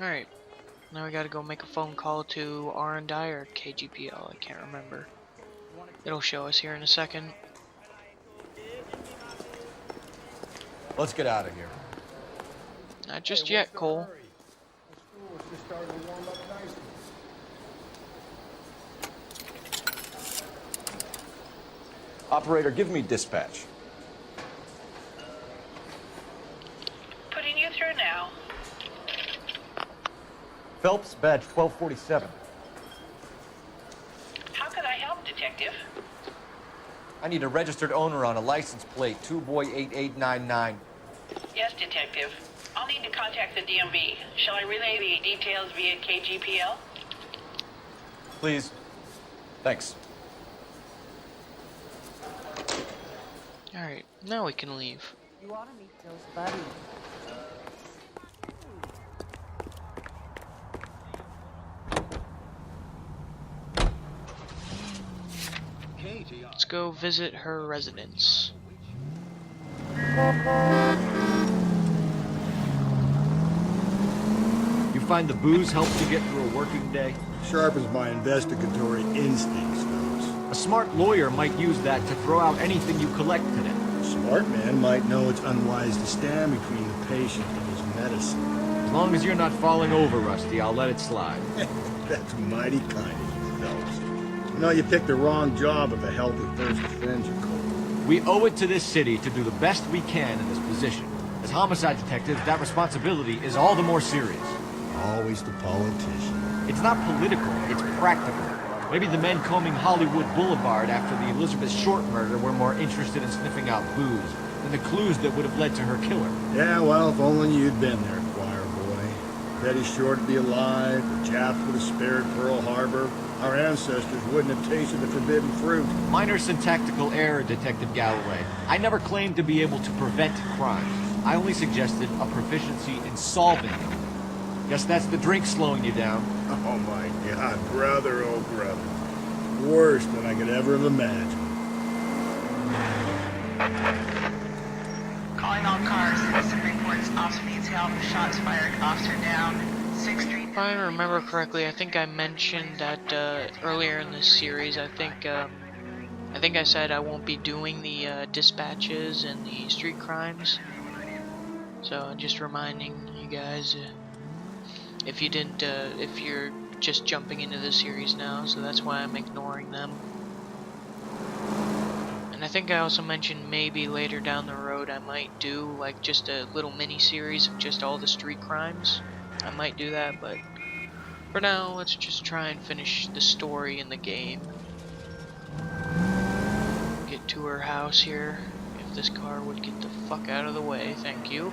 Alright, now we gotta go make a phone call to R&I or KGPL, I can't remember. It'll show us here in a second. Let's get out of here. Not just yet, Cole. The school is just starting to warm up nicely. Operator, give me dispatch. Putting you through now. Phelps, badge 1247. How can I help, Detective? I need a registered owner on a license plate, 2boy8899. Yes, Detective. I'll need to contact the DMV. Shall I relay the details via KGPL? Please. Thanks. Alright, now we can leave. You ought to meet Joe's buddy. Let's go visit her residence. You find the booze helps you get through a working day? Sharpens my investigatory instincts, Phelps. A smart lawyer might use that to throw out anything you collect today. A smart man might know it's unwise to stand between the patient and his medicine. As long as you're not falling over, Rusty, I'll let it slide. That's mighty kind of you, Phelps. You know, you picked the wrong job if a healthy thirst offends you, Cole. We owe it to this city to do the best we can in this position. As homicide detectives, that responsibility is all the more serious. Always the politician. It's not political, it's practical. Maybe the men combing Hollywood Boulevard after the Elizabeth Short murder were more interested in sniffing out booze than the clues that would have led to her killer. Yeah, well, if only you'd been there, choir boy. Betty Short to be alive, the Japs would have spared Pearl Harbor. Our ancestors wouldn't have tasted the forbidden fruit. Minor syntactical error, Detective Galloway. I never claimed to be able to prevent crimes. I only suggested a proficiency in solving them. Guess that's the drink slowing you down. Oh my God, brother, oh brother. Worse than I could ever have imagined. Calling all cars. Citizen reports officer detail. Shots fired. Officer down. 6th Street. If I remember correctly, I think I mentioned that earlier in this series. I think I said I won't be doing the dispatches and the street crimes. So just reminding you guys, if you didn't, if you're just jumping into the series now, so that's why I'm ignoring them. And I think I also mentioned maybe later down the road I might do like just a little mini series of just all the street crimes. I might do that, but for now, let's just try and finish the story in the game. Get to her house here. If this car would get the fuck out of the way, thank you.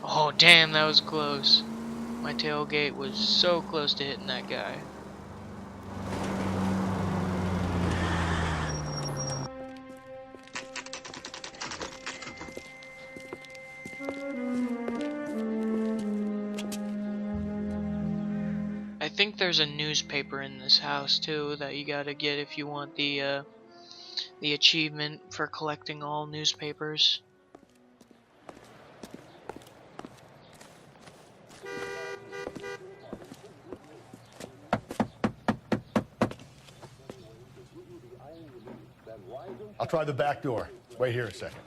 Oh damn, that was close. My tailgate was so close to hitting that guy. I think there's a newspaper in this house too that you gotta get if you want the achievement for collecting all newspapers. I'll try the back door. Wait here a second.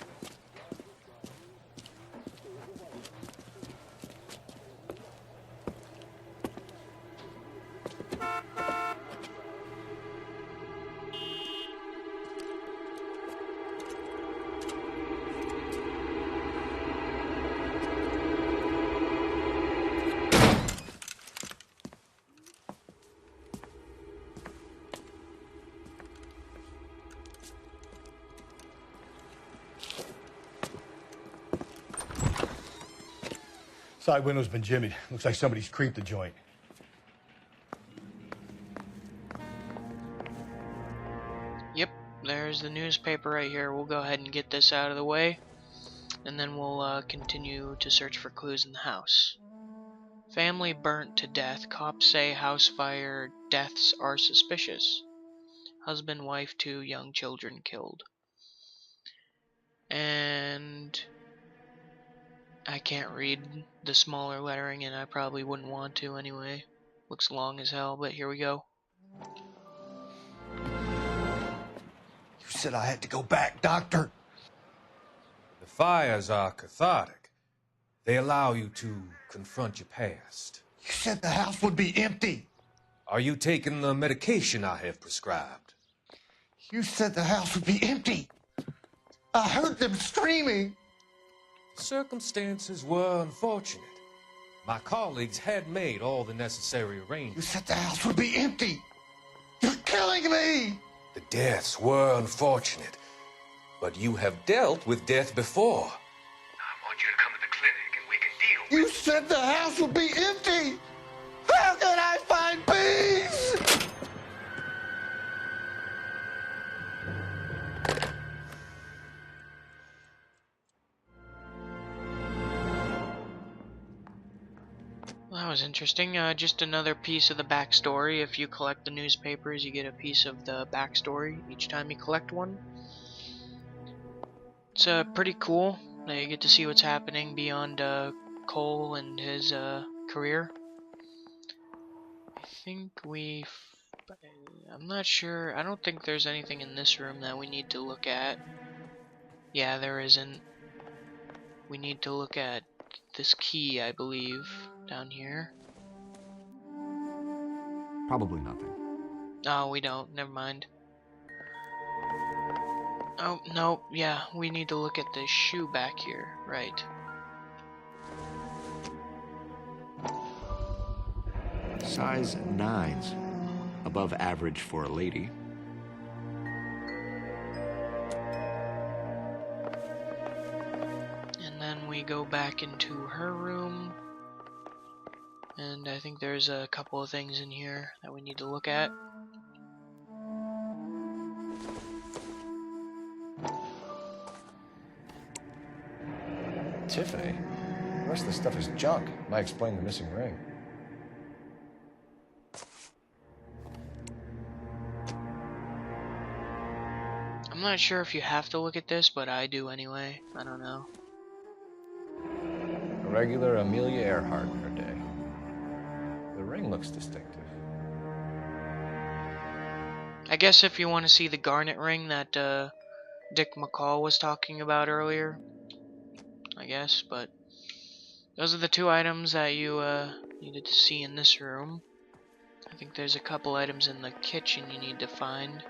Side window's been jimmied. Looks like somebody's creeped the joint. Yep, there's the newspaper right here. We'll go ahead and get this out of the way, and then we'll continue to search for clues in the house. Family burnt to death. Cops say house fire deaths are suspicious. Husband, wife, 2 young children killed. And I can't read the smaller lettering, and I probably wouldn't want to anyway. Looks long as hell, but here we go. You said I had to go back, Doctor. The fires are cathartic. They allow you to confront your past. You said the house would be empty. Are you taking the medication I have prescribed? You said the house would be empty. I heard them screaming. Circumstances were unfortunate. My colleagues had made all the necessary You arrangements. said the house would be empty. You're killing me. The deaths were unfortunate, but you have dealt with death before. I want you to come to the clinic and we can deal You said the house would be empty. How can I find peace? Well, that was interesting. Just another piece of the backstory. If you collect the newspapers, you get a piece of the backstory each time you collect one. It's pretty cool. You get to see what's happening beyond Cole and his career. I think I'm not sure. I don't think there's anything in this room that we need to look at. Yeah, there isn't. We need to look at this key, I believe, down here. Probably nothing. Oh, we don't. Never mind. Oh, no. Yeah, we need to look at the shoe back here. Right. Size 9s. Above average for a lady. And then we go back into her room. And I think there's a couple of things in here that we need to look at. Tiffany? The rest of the stuff is junk. Might explain the missing ring. I'm not sure if you have to look at this, but I do anyway. I don't know. A regular Amelia Earhart in her day. The ring looks distinctive. I guess if you want to see the garnet ring that Dick McCall was talking about earlier, I guess, but those are the 2 items that you needed to see in this room. I think there's a couple items in the kitchen you need to find,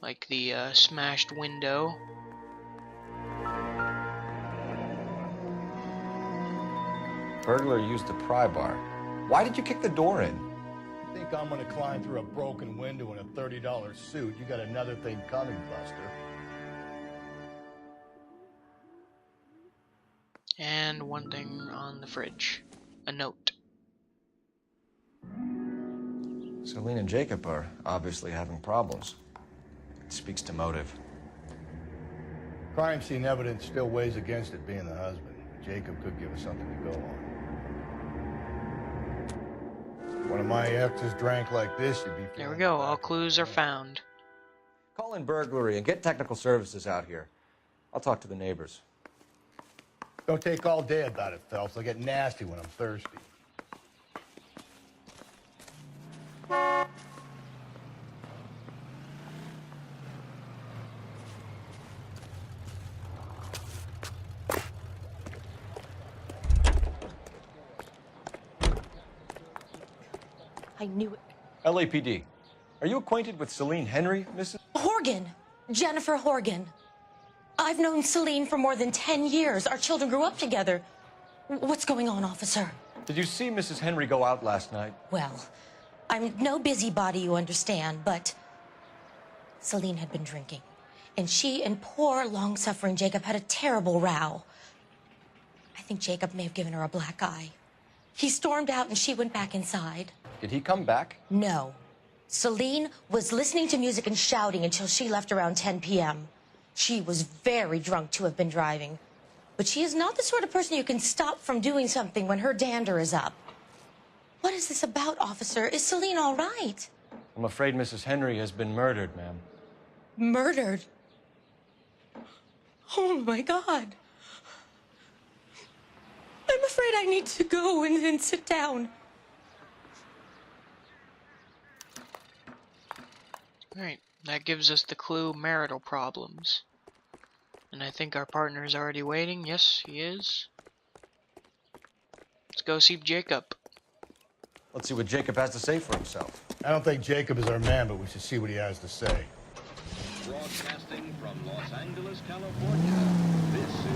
like the smashed window. Burglar used a pry bar. Why did you kick the door in? Think I'm gonna climb through a broken window in a $30 suit? You got another thing coming, Buster. And one thing on the fridge. A note. Celine and Jacob are obviously having problems. It speaks to motive. Crime scene evidence still weighs against it being the husband. Jacob could give us something to go on. One of my exes drank like this, you'd be... There we go. All clues are found. Call in burglary and get technical services out here. I'll talk to the neighbors. Don't take all day about it, Phelps. I get nasty when I'm thirsty. I knew it. LAPD. Are you acquainted with Celine Henry, Mrs.? Horgan. Jennifer Horgan. I've known Celine for more than 10 years. Our children grew up together. What's going on, officer? Did you see Mrs. Henry go out last night? Well, I'm no busybody, you understand, but Celine had been drinking. And she and poor, long-suffering Jacob had a terrible row. I think Jacob may have given her a black eye. He stormed out and she went back inside. Did he come back? No. Celine was listening to music and shouting until she left around 10 p.m. She was very drunk to have been driving. But she is not the sort of person you can stop from doing something when her dander is up. What is this about, officer? Is Celine all right? I'm afraid Mrs. Henry has been murdered, ma'am. Murdered? Oh my God. I'm afraid I need to go and sit down. Alright, that gives us the clue marital problems. And I think our partner is already waiting. Yes, he is. Let's go see Jacob. Let's see what Jacob has to say for himself. I don't think Jacob is our man, but we should see what he has to say. Broadcasting from Los Angeles, California, this is...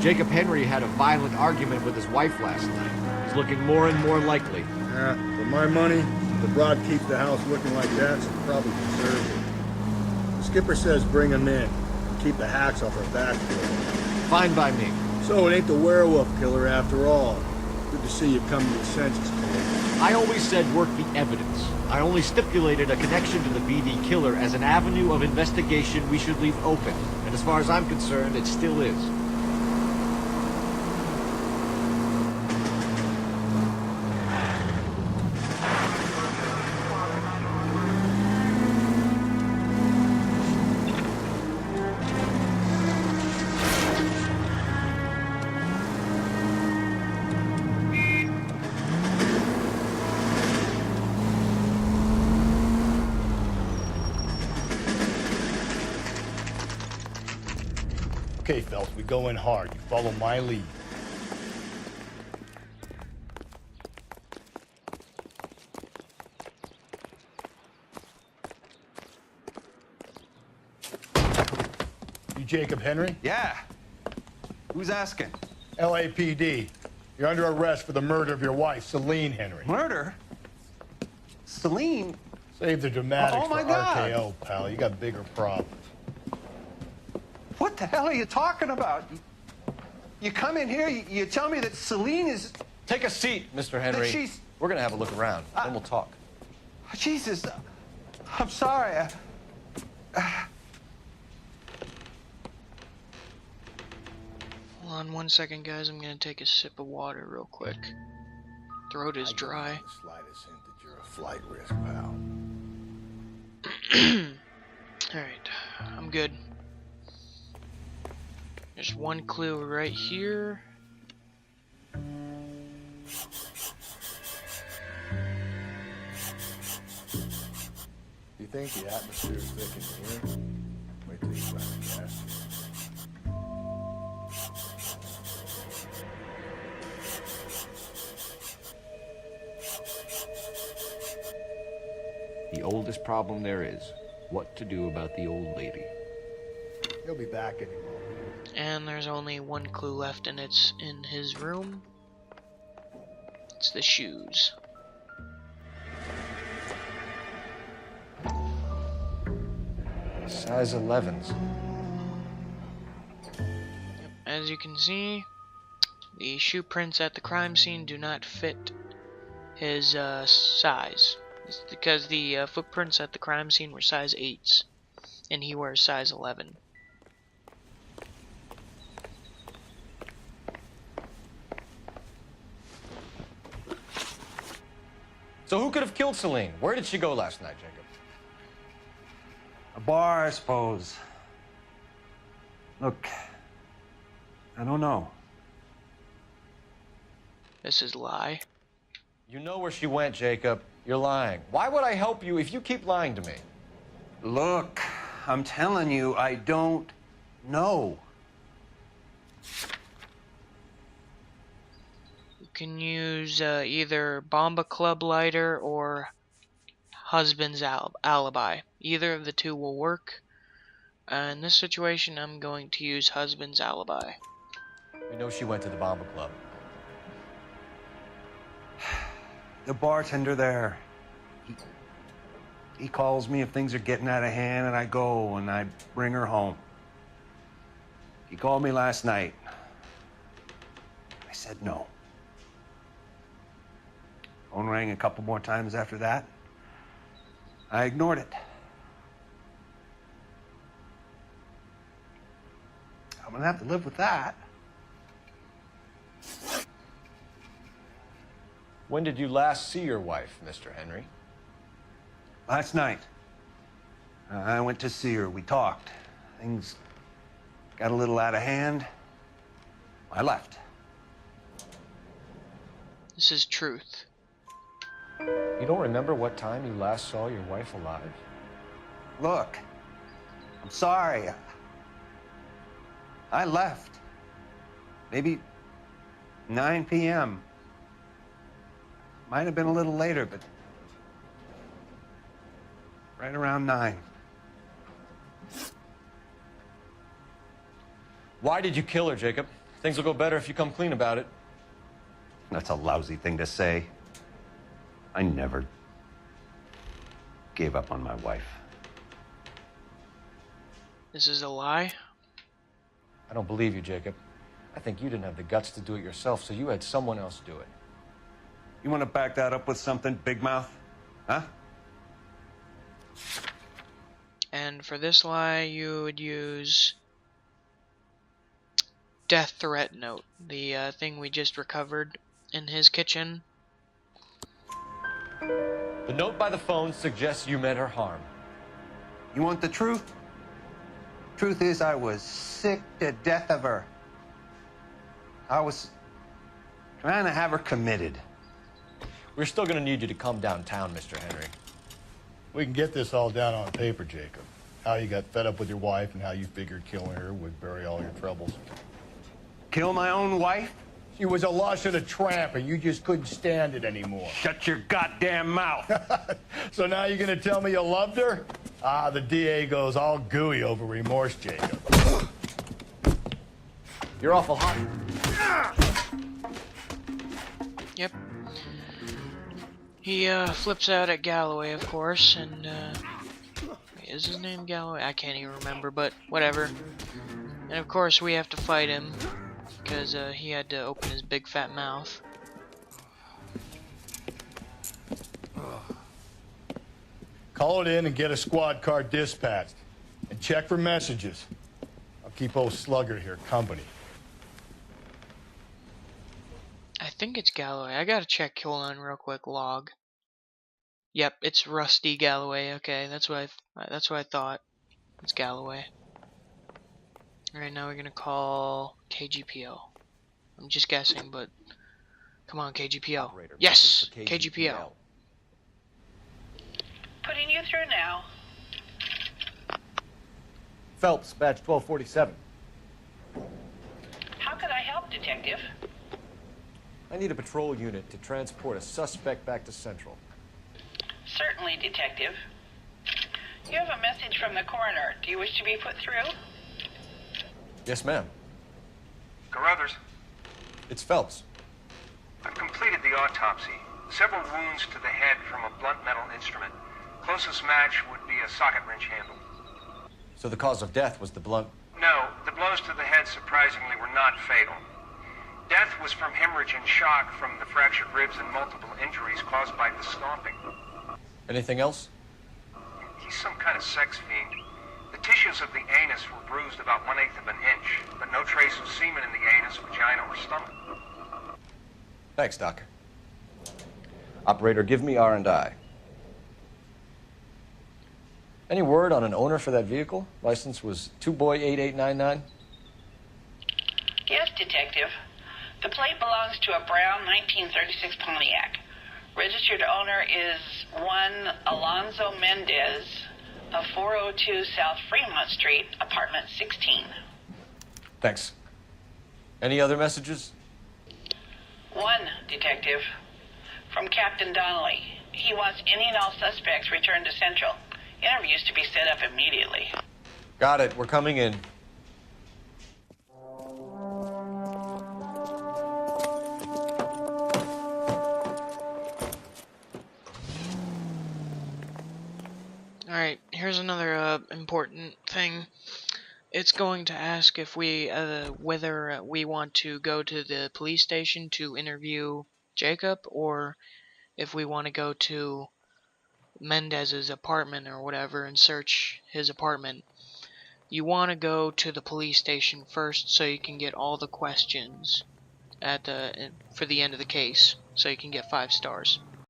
Jacob Henry had a violent argument with his wife last night. He's looking more and more likely. Yeah, for my money, if the broad keeps the house looking like that, she'll probably deserve it. The skipper says bring him in and keep the hacks off her back. Fine by me. So it ain't the werewolf killer after all. Good to see you come to your senses, Cole. I always said work the evidence. I only stipulated a connection to the BD killer as an avenue of investigation we should leave open. And as far as I'm concerned, it still is. Okay, Phelps, we go in hard. You follow my lead. You Jacob Henry? Yeah. Who's asking? LAPD. You're under arrest for the murder of your wife, Celine Henry. Murder? Celine? Save the dramatics Oh, my for God. RKO, pal. You got bigger problems. What the hell are you talking about? You come in here, you tell me that Celine is... Take a seat, Mr. Henry. she's- We're gonna have a look around, then we'll talk. Jesus, I'm sorry. Hold on 1 second, guys. I'm gonna take a sip of water real quick. Throat is dry. The slightest hint that you're a flight risk, pal. Alright, I'm good. There's one clue right here. You think the atmosphere's thick in here? Wait till you find the gas. The oldest problem there is, what to do about the old lady. He'll be back any moment. And there's only one clue left, and it's in his room. It's the shoes. Size 11s. As you can see, the shoe prints at the crime scene do not fit his size. It's because the footprints at the crime scene were size 8s, and he wears size 11. So who could have killed Celine? Where did she go last night, Jacob? A bar, I suppose. Look, I don't know. This is lie. You know where she went, Jacob. You're lying. Why would I help you if you keep lying to me? Look, I'm telling you, I don't know. You can use either Bomba Club lighter or husband's alibi. Either of the two will work. In this situation, I'm going to use husband's alibi. We know she went to the Bomba Club. The bartender there, he calls me if things are getting out of hand, and I go and I bring her home. He called me last night. I said no. Phone rang a couple more times after that. I ignored it. I'm gonna have to live with that. When did you last see your wife, Mr. Henry? Last night. I went to see her. We talked. Things got a little out of hand. I left. This is truth. You don't remember what time you last saw your wife alive? Look, I'm sorry. I left. Maybe 9 p.m. Might have been a little later, but right around 9. Why did you kill her, Jacob? Things will go better if you come clean about it. That's a lousy thing to say. I never gave up on my wife. This is a lie? I don't believe you, Jacob. I think you didn't have the guts to do it yourself, so you had someone else do it. You want to back that up with something, big mouth? Huh? And for this lie, you would use death threat note, the thing we just recovered in his kitchen. The note by the phone suggests you meant her harm. You want the truth? Truth is, I was sick to death of her. I was trying to have her committed. We're still gonna need you to come downtown, Mr. Henry. We can get this all down on paper, Jacob. How you got fed up with your wife and how you figured killing her would bury all your troubles. Kill my own wife? She was a lush and a tramp, and you just couldn't stand it anymore. Shut your goddamn mouth. So now you're gonna tell me you loved her? Ah, the DA goes all gooey over remorse, Jacob. You're awful hot. Yep. He flips out at Galloway, of course, and is his name Galloway? I can't even remember, but whatever. And of course we have to fight him because he had to open his big fat mouth. Call it in and get a squad car dispatched. And check for messages. I'll keep old Slugger here company. I think it's Galloway. I gotta check. Hold on, real quick. Log. Yep, it's Rusty Galloway. Okay, that's what I thought. It's Galloway. All right, now we're gonna call KGPL. I'm just guessing, but come on, KGPL. Operator, Yes, this is KGPL. Putting you through now. Phelps, badge 1247. How could I help, Detective? I need a patrol unit to transport a suspect back to Central. Certainly, Detective. You have a message from the coroner. Do you wish to be put through? Yes, ma'am. Carruthers, It's Phelps. I've completed the autopsy. Several wounds to the head from a blunt metal instrument. Closest match would be a socket wrench handle. So the cause of death was the blunt... No, the blows to the head surprisingly were not fatal. Death was from hemorrhage and shock from the fractured ribs and multiple injuries caused by the stomping. Anything else? He's some kind of sex fiend. The tissues of the anus were bruised about 1/8 of an inch, but no trace of semen in the anus, vagina, or stomach. Thanks, Doc. Operator, give me R&I. Any word on an owner for that vehicle? License was 2boy8899. Yes, Detective. The plate belongs to a brown 1936 Pontiac. Registered owner is one Alonzo Mendez of 402 South Fremont Street, apartment 16. Thanks. Any other messages? One, Detective. From Captain Donnelly. He wants any and all suspects returned to Central. Interviews to be set up immediately. Got it. We're coming in. Alright, here's another important thing. It's going to ask if we, whether we want to go to the police station to interview Jacob, or if we want to go to Mendez's apartment or whatever and search his apartment. You want to go to the police station first so you can get all the questions at for the end of the case, so you can get 5 stars.